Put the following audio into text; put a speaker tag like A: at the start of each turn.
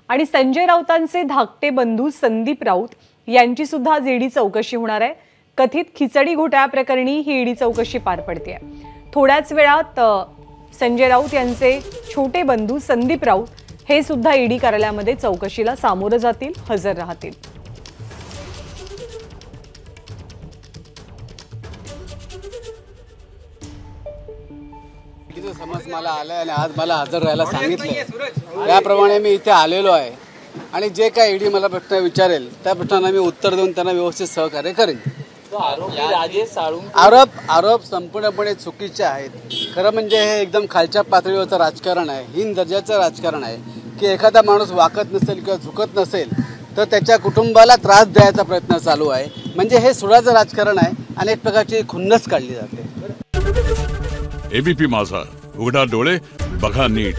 A: आणि संजय राऊतांचे धाकटे बंधू संदीप राऊत यांची सुद्धा आज ईडी चौकशी होणार आहे। कथित खिचडी घोटाळ्याप्रकरणी ही ईडी चौकशी पार पडते। थोड्याच वेळात संजय राऊत यांचे छोटे बंधू संदीप राऊत हे सुद्धा ईडी कार्यालयामध्ये चौकशीला सामोरं जातील, हजर राहतील।
B: समज मला आलाय आणि आज मला हजर राहायला सांगितलंय, त्याप्रमाणे मी इथे आलेलो आहे आणि जे काय ईडी मला प्रश्न विचारेल त्या प्रश्नांना मी उत्तर देऊन त्यांना व्यवस्थित सहकार्य करेन। आरोप संपूर्णपणे चुकीचे आहेत। खरं म्हणजे हे एकदम खालच्या पातळीवरचं राजकारण आहे, हीन दर्जाचं राजकारण आहे की एखादा माणूस वाकत नसेल किंवा झुकत नसेल तर त्याच्या कुटुंबाला त्रास द्यायचा प्रयत्न चालू आहे। म्हणजे हे सुडाचं राजकारण आहे आणि एक प्रकारची खुन्नस काढली जाते।
C: एबीपी माझा, उघडा डोळे बघा नीट।